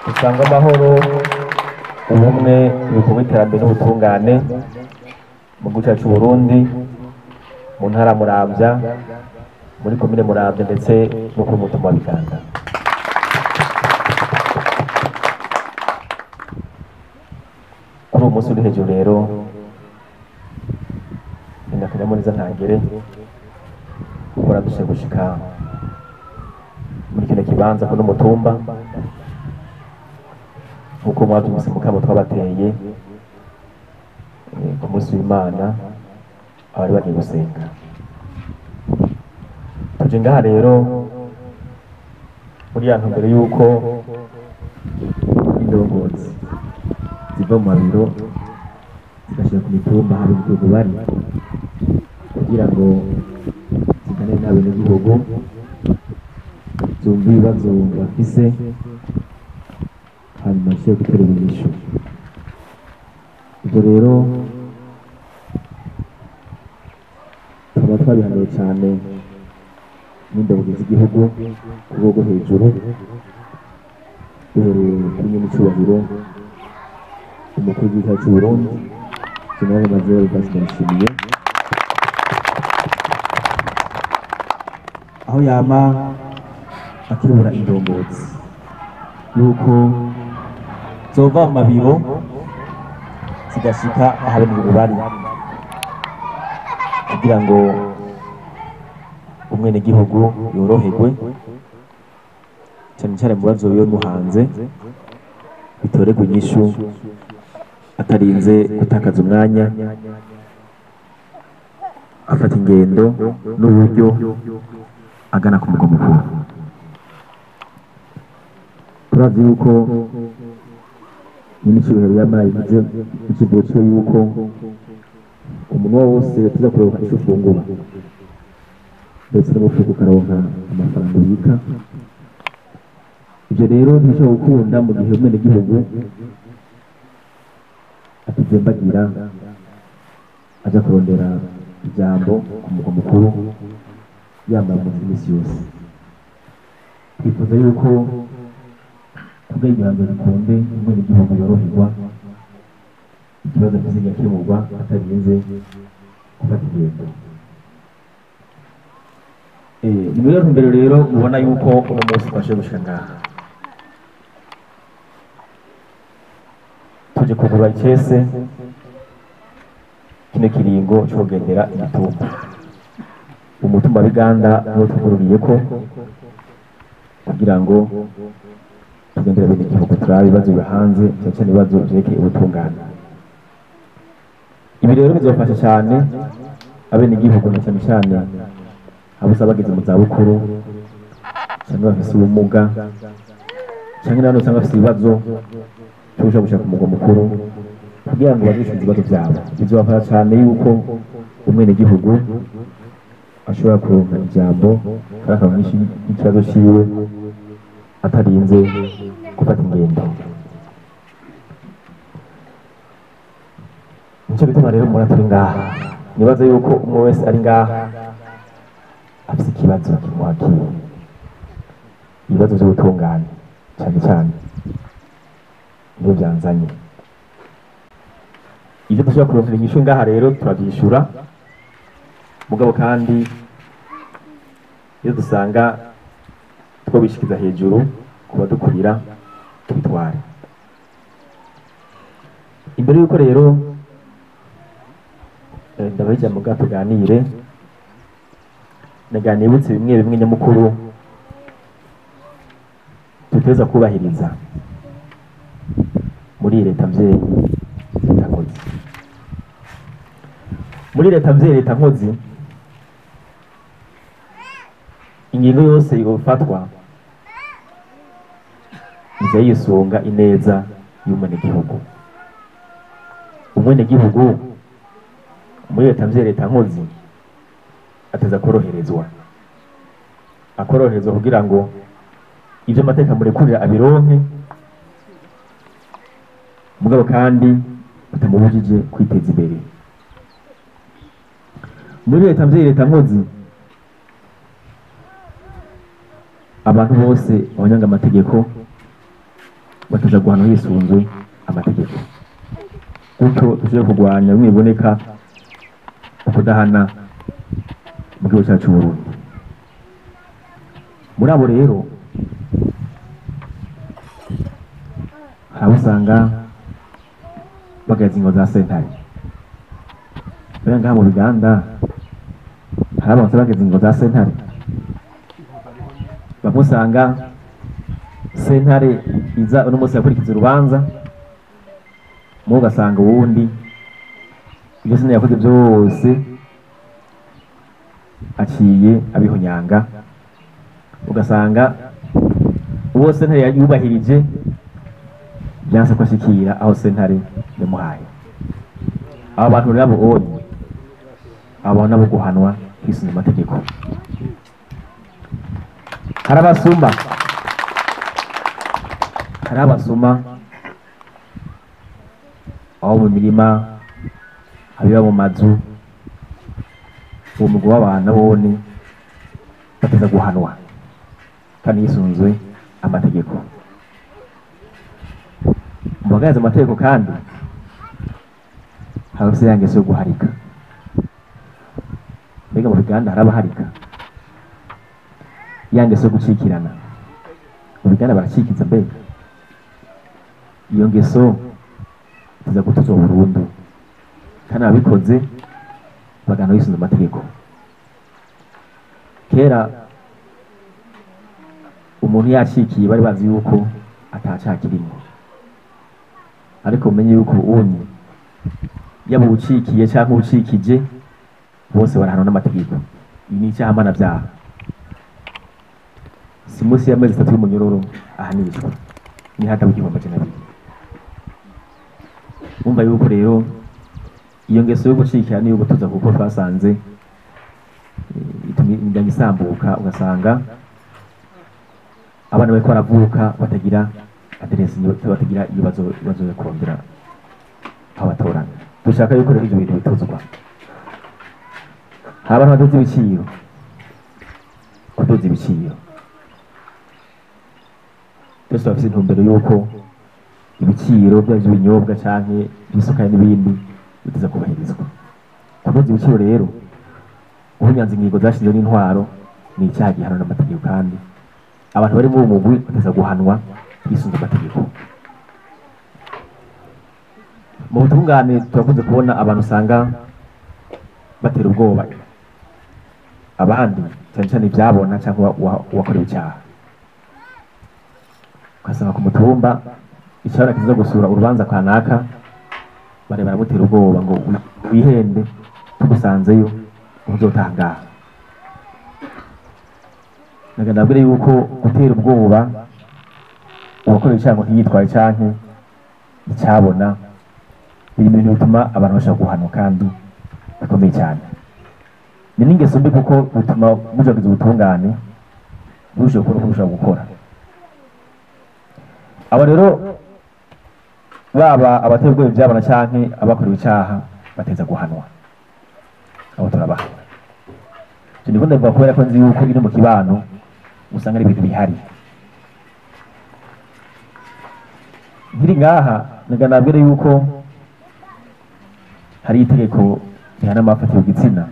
dusanga amahoro ubumwe ibikorwa iterambere n'ubutungane mu gihugu cyacu Burundi mu ntara Muramvya muri komine Muramvya ndetse no ku mutumba wa Biganda. Kuri uwo munsi uri hejuru rero akanyamuneza ntangere gukora dushe gushika muri kino kibanza kuno mutumba nkuko mwatumvise mukamo twabateye ku munsi w'Imana abari bagiye gusenga. Tuje ngaha rero muri ya ntumbero yuko indongozi ziva mu mabiro zigashira ku mitumba hari igihugu bari kugira ngo zigane n'abenegihugu zumva ibibazo bafise hanyuma bashobore gutera inyishu. Ibyo rero tukaba twabihaniwe cyane n'indongozi z'igihugu ku rwego hejuru duhereye kuri nyir'icyubahiro umukuru w'igihugu cy'u Burundi General Major Ndayishimiye, aho yama akibura indongozi yuko zova mu mabiro zigashika ahabenegihugu bari kugira ngo umwenegihugu yoroherwe cyane cyane mu bibazo biba bimuhanze bitorerwe inyishu atarinze gutakaza umwanya afata ingendo n'uburyo agana ku mugwa mukuru. Turavye yuko nyir'icyubahiro yamaye ivuze ikivugo cyo yuko umuntu wose tuza kuronka ico ufungura ndetse n'umufuko ukaronka amafaranga ubika. Ivyo rero ntibishobora gukunda mu gihe umwenegihugu atizembagira aja kurondera ijambo ku mugwa mukuru yambaye umunsi yose. Twifuza yuko kubwo ijambo rikunde umwenegihugu yoroherwa ikibazo afise gikemurwa atarinze gufata ingendo. Ni muri iyo ntumbero rero ubona yuko uno munsi twashoboye gushika ngaha tuje kugura icese kino kiringo cyo kugendera imitumba. Umutumba wa Biganda niwo tugururiyeko kugira ngo tugendera abenegihugu turabe ibibazo biba hanze cyane cyane ibibazo vyerekeye ubutungane. Ibi rero bizofasha cyane abenegihugu na cyane cyane abose bageze mu zabukuru cyangwa bafise ubumuga cyangwa n'abandi usanga bafise ibibazo cyo gushaka umugwa mukuru kugira ngo bazishyure ibibazo byabo. Bizobafasha cyane yuko umwenegihugu ashobora kuronka ijambo kandi akaba n'ikibazo ciwe atarinze gufata ingendo. Nico gituma rero umuntu atari ngaha nibaza yuko umwe wese ari ngaha afise ikibazo kimwakiye, ibibazo by'ubutungane cyane cyane nibyo byanzanye. Ibyo dushobora kurondera inyishu ngaha rero turabyishura mugabo kandi iyo dusanga twobishikiza hejuru kuba dukurira tubitware. Imbere yuko rero ndabajya mu gato tuganire naganibutse bimwe bimwe nyamukuru tuteza kubahiriza muri leta mvyeyi leta nkozi. Muri leta mvyeyi leta nkozi ingingo yose yofatwa iza yisunga ineza y'umwenegihugu. Umwenegihugu muri leta mvyeyi leta nkozi ateza koroherezwa akoroherezwa kugira ngo ivyo amateka murekurira abironke mugabo kandi batamubujije kwiteza imbere. Muri leta mvyeyi leta nkozi abantu bose abanyanga amategeko bateza guhanwa hisunzwe amategeko, gutyo tuje kurwanya bimwe biboneka ukudahana mu gihugu cyacu Burundi. Muri abo rero hari usanga bagaza ingo za sentare, bera ngaha mu Biganda hari abantu bagaza ingo za sentare, bamusanga sentare iza uno munsi yakurikiza urubanza mu ugasanga uwundi ibyo sentare yakoze byose aciye abihonyanga, ugasanga uwo sentare yubahirije byanse ko ashikira aho sentare yamuhaye. Abo bantu rero bonye abo nabo guhanwa hisunze amategeko. Hari abasuma aho mu mirima, abiba mu mazu, uwo mugwi w'abantu bone bateza guhanwa kandi hisunzwe amategeko. Mu bagaza amategeko kandi harose yangeso yo guharika. Mbega mu Biganda hari abaharika, yangeso yo gucikirana mu Biganda baracikiza. Mbega iyo ngeso iza gutuzwa burundu kandi ababikoze bagana hisunze amategeko. Kera umuntu yacikiye bari bazi yuko atacaha kirimo, ariko umenye yuko ubundi yaba ucikiye cyangwa ucikije bose barahanwa n'amategeko. Iyi ni icyaha mpanabyaha, si munsi y'amezi 3 y'umunyororo ahanishwa n'ihadabu y'igihumbi amajana 2. Umva yuko rero iyo ngeso yo gucikira niyo gutuza, kuko twasanze ituma imiryango isambuka, ugasanga abana bariko baravuka batagira aderesi, batagira ibibazo yo kurondera aho batorana. Dushaka yuko rero ibyo bintu bituzwa. Hari abantu baduza ibiciro, kuduza ibiciro twese bafite intumbero yuko ibiciro by'ibinyobwa canke ibisukari n'ibindi biteza kubahirizwa. Kuduza ibiciro rero uhunyanze ingingo zashinzwe n'intwaro ni icyaha gihanwa n'amategeko, kandi abantu bari mu mugwi bateza guhanwa hisunze amategeko. Mu butungane turakunze kubona abantu usanga batera ubwoba abandi cyane cyane ibyabona cyangwa uwakorewe icyaha. Ugasanga ku mutumba icyabona kiza gusura urubanza kanaka, bare baramutera ubwoba ngo wihende tugusanzeyo uzotangaha. Nagandabwire yuko gutera ubwoba uwakorewe icyaha ngo ntiyitwaye canke icyabona biri mu bintu bituma abantu bashaka guhanwa kandi bikomeye cyane. Ni n'ingeso mbi kuko bituma mujagiza ubutungane burushaho gukora uko bushobora gukora. Abo rero baba abateye ubwoba ibyabona canke abakorewe icyaha bateza guhanwa, abo turabaha. Ndiko ndavuga kubera ko nzi yuko iri mu kibano usanga ari ibintu bihari. Nkiri ngaha naganabwire yuko hari itegeko rihana amafatiro y'igitsina.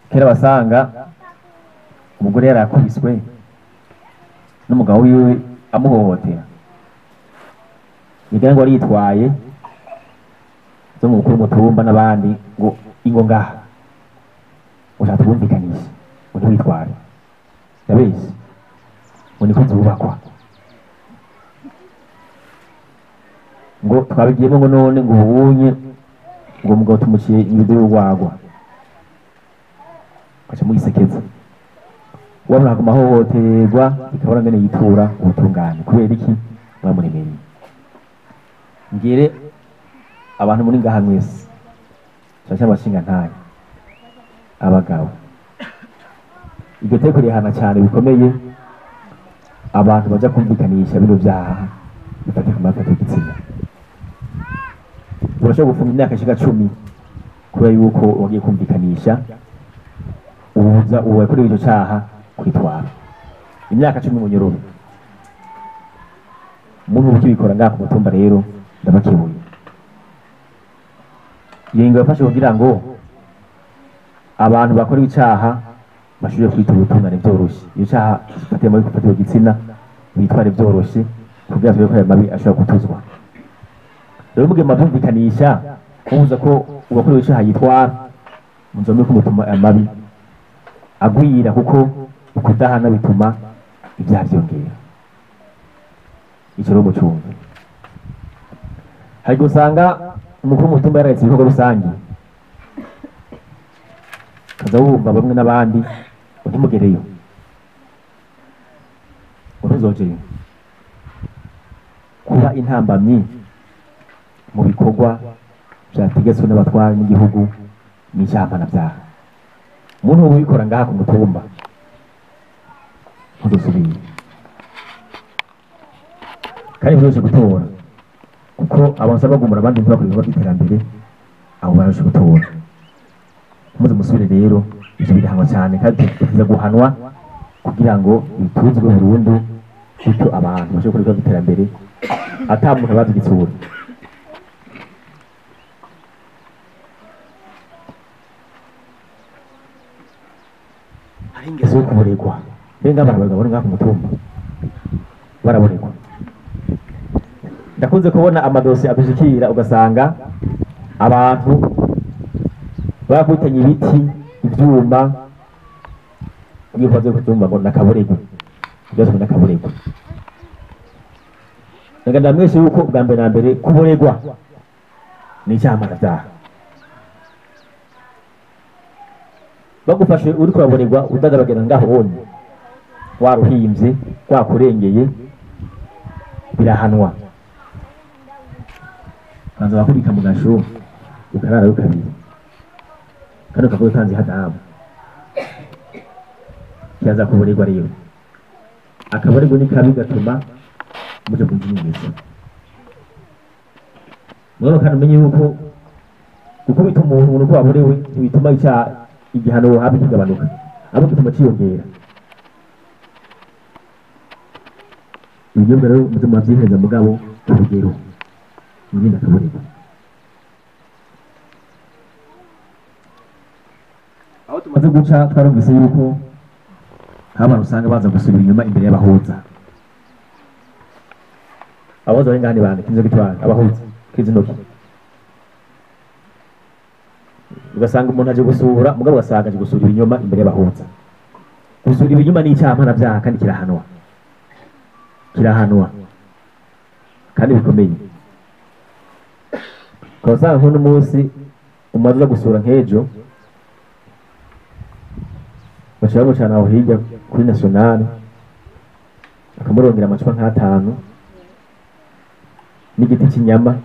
Kera basanga umugore yarakubiswe n'umugabo wiwe amuhohotera, yigira ngo aritwaye zo mu gukora umutumba n'abandi ngo ingo ngaha ushaka kubumvikanisha ngo ntiwitware, yabeshye ngo niko zubakwa, ngo twabigiyemo ngo none ngo ubunye ngo mugabo tumuciye imido y'urwagwa kaca muyisekeza. Wabona ku mahohoterwa ikabona ngene yitura ubutungane kubera iki bamuremereye. Ngire abantu muri ngaha mwese cyane abashinga ntaye abagabo, iryo teko rihana cyane bikomeye abantu baja kumvikanisha bino byaha bifate ku mafatiro y'igitsina. Urashobora gufunga imyaka ishika 10 kubera yuko wagiye kumvikanisha ubuza uwakorewe icyo cyaha kwitwara, imyaka 10 mu nyururu. umuntu ukibikora ngaha ku mutumba rero ndabakebuye. Iyo ngingo yafashe kugira ngo abantu bakora icaha bashobore kwita ubutungane vyoroshe. Iyo caha gifatiye muri gufatiwe igitsina bitware vyoroshe kugira ngo ayo mabi ashobora gutuzwa. Rero mugihe mavyumvikanisha kubuza ko ugakorewe icaha yitwara munzome ko mutuma amabi agwira, kuko ukudahana bituma ibyaha vyongera. Ico rero mucumva. Hari gusanga umukuru w'umutumba yarahetse ibikorwa rusange, kaza wumva bamwe n'abandi ntimugereyo, ntuzojeyo. Kuba intambamyi mu bikorwa vyategetswe n'abatwara n'igihugu ni icyaha mpanavyaha. Umuntu ubikora ngaha ku mutumba ntudusubire, kandi biroshe gutora, kuko abantu bagumura abandi ntibakora ibikorwa by'iterambere, abo baroshe gutora. Muze musubire rero, ivyo birahanwa cyane kandi tuza guhanwa kugira ngo bituzwe burundu, kuko abantu bashobora gukora ibikorwa by'iterambere ata muntu abazi igitsura. Hari ingeso yo kuboregwa, benga abantu bagabona ngaha ku mutumba baraboregwa. Ndakunze kubona amadosiye adushikira ugasanga abantu bakutanye ibiti, ivyuma, ugiye kutumba ngo nakaboregwa, byose nakaboregwa. Nganda mwese yuko bwa mbere na mbere kuboregwa ni icyaha mpanavyaha. Bagufashe uri kuraboregwa udadabagenda ngaho wonye waruhimvye wakurengeye birahanwa. Kanza bakubika mu gasho ukarara ukabiri, kandi ukavuga kanzi hadamu kiaza kuboregwa rero. Akaboregwa ni kabi gatuma muje kunjingiza. Mwaro kandi umenye yuko gukubita umuntu uko waborewe ntibituma igihano habi kigabanuka, abo gituma ciyongera. Ibyo rero muze mwavyiheza mugabo urugero nyine akaboregwa. Aho tumaze guca twarumvise yuko abantu usanga baza gusubira inyuma imbere y'abahuza. Abahuza bari ngani bande kinze bitwara abahuza kizinoki, ugasanga umuntu aje gusura mugabo ugasanga aje gusura inyuma imbere y'abahuza. Gusura inyuma ni icyaha mpanavyaha kandi kirahanwa kandi bikomeye. Kawasanga nk'uno munsi umaze gusura nk'ejo bashobora gucana aho hirya kuri nationale akamurongera amacupa nk'atanu n'igiti cy'inyama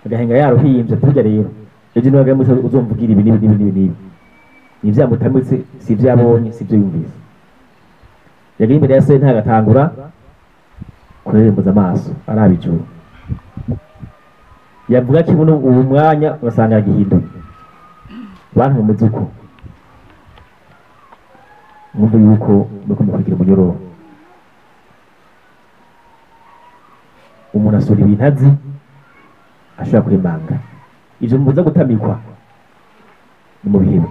agahenga yaruhimvye. Turya rero ejo niwaga musa uzomvugira ibi n'ibi ni vyamutamitse, si vyabonye, si vyo yumvise. Yagiye imbere ya sentare agatangura kurerembuza amaso araba ijuru, yavuga kibuno ubu mwanya ugasanga yagihinduye. Bantu bameze uko mwumva yuko nuko mukugira umunyororo. Umuntu asura ibintu azi ashobora kwimanga, ivyo mubuza gutamikwa ni mu bihebe.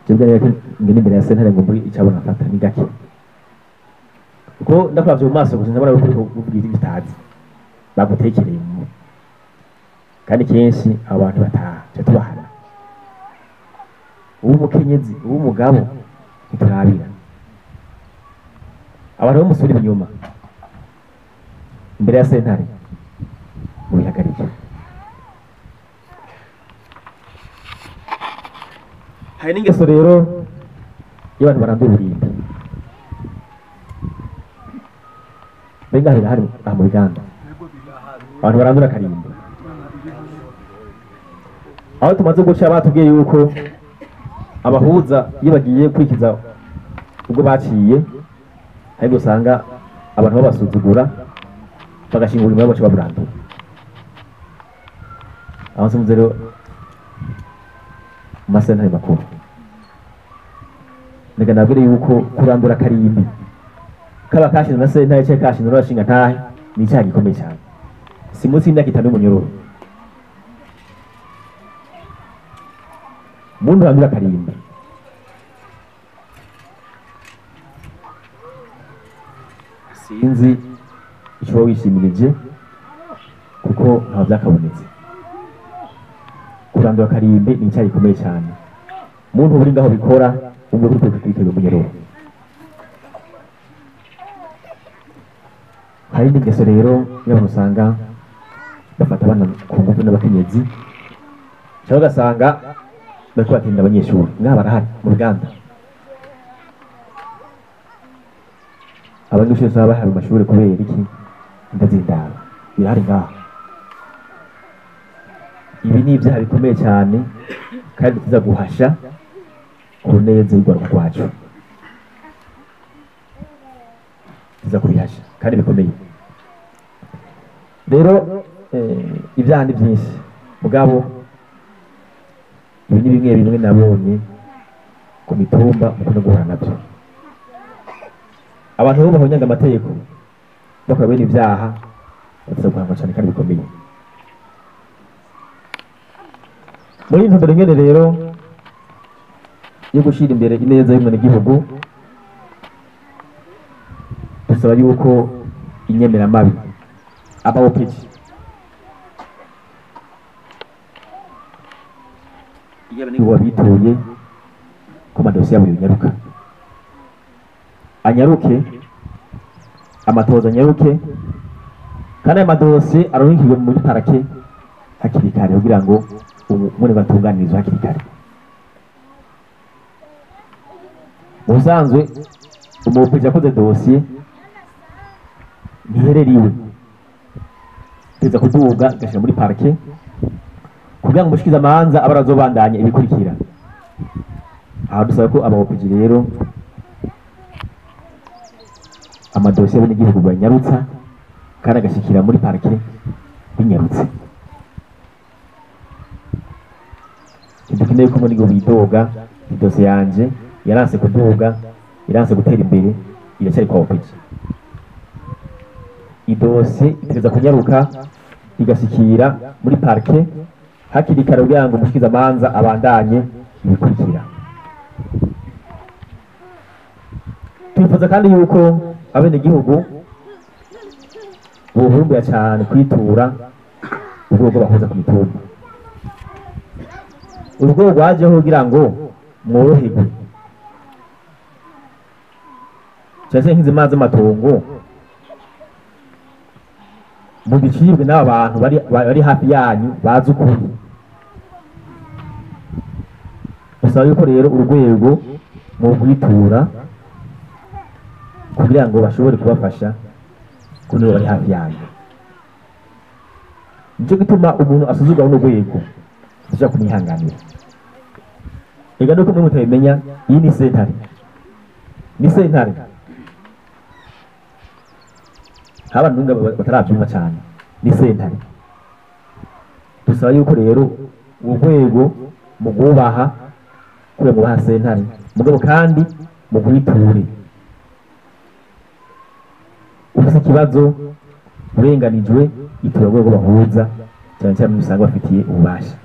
Jebwa rero ngene imbere ya sentare ngo muri icabona afata ni gake, kuko ndakwavye mu maso gusa ndabona ko ubwira ibitazi bagutekereye mu, kandi kenshi abantu bataha cyo tubahana. Ubu mukenyezi ubu mugabo ntiturabira abantu bo musubira inyuma imbere ya sentare mu bihagarike. Hari n'ingeso rero y'abantu barandura uburimbi. Benga hari mu Biganda abantu barandura karimbi. Aho tumaze guca batubwiye yuko abahuza iyo bagiye kwikiza ubwo baciye, hari gusanga abantu babasuzugura bagashingura umwe baca baburandura. Aho se rero masentare makuru nega nabwire yuko kurandura karimbi kaba kashinzwe na sentare cyangwa kashinzwe n'abashinga ntahe ni icyaha gikomeye cyane si munsi y'imyaka 5 y'umunyururu. muntu wandura karimbi sinzi icyo wishimirije kuko nta byakabonetse. Kurandura karimbi ni icyaha gikomeye cyane. Muntu uri ngaho bikora umwe kuri kwitega umunyururu. Hari n'ingeso rero y'abantu usanga bafata abana ku ngufu n'abakenyezi cyangwa ugasanga bari kubatinda abanyeshuri ngaha barahari mu ruganda. Abanyeshuri usanga bahari mu mashuri kubera iki? Inda z'indaro birahari ngaha. Ibi ni ibyaha bikomeye cyane kandi tuza guhasha ku neza y'urwaruka rwacu, tuza kubihasha kandi bikomeye. Rero ibyaha ni byinshi mugabo ibi ni bimwe bimwe nabonye ku mitumba mukunda guhura nabyo. Abantu bo bahonyanga amategeko bakora bene ibyaha batuza guhanwa cyane kandi bikomeye. Muri intumbero nyene rero yo gushira imbere ineza y'umwenegihugu dusaba yuko inyemeramabi abawopeji iyo abanyagihugu bituye ko amadosiye yabo yanyaruka anyaruke, amatoza anyaruke kandi ayo madosiye aronkejwe muri parake hakiri kare kugira ngo umwe batunganirizwe hakiri kare. Mu busanzwe umuwopeji yakoze dosiye ntihereriwe teza kuduga igashira muri parke kugira ngo mushikiza amanza abarazobandanya ibikurikira. Aha dusaba ko abawopeji rero amadosiye y'abenegihugu banyarutsa kandi agashikira muri parke binyarutse. Ntidukeneye ko muri bidoga idosiye yanje yaranse kuduga, iranse gutera imbere, iracyari kwa wopeji. Idosiye itegeza kunyaruka igashikira muri parke hakiri kare kugira ngo mushikiza amanza abandanye ibikurikira. Twifuza kandi yuko abenegihugu bohurumbira cyane kwitura urwego bahuza ku mitumba. Urwego rwajeho kugira ngo mworoherwe cyane nk'izi manza z'amatongo mu bicibwe n'aba bantu bari hafi yanyu bazi ukuri. Usaba yuko rero urwego mu kwitura kugira ngo bashobore kubafasha kuko bari hafi yanyu. Nicyo gituma umuntu asuzugura n'urwego dushaka kumwihanganira. Ega nuko mwe mutabimenya, iyi ni sentare, ni sentare. Haba nunga batarabyumva cyane, ni sentare. Dusaba yuko rero urwego mu gubaha kugira ngo baha sentare mugabo kandi mu kwiture. Ufite ikibazo urenganijwe itura urwego bahuza cyane cyane usanga bafitiye ububasha.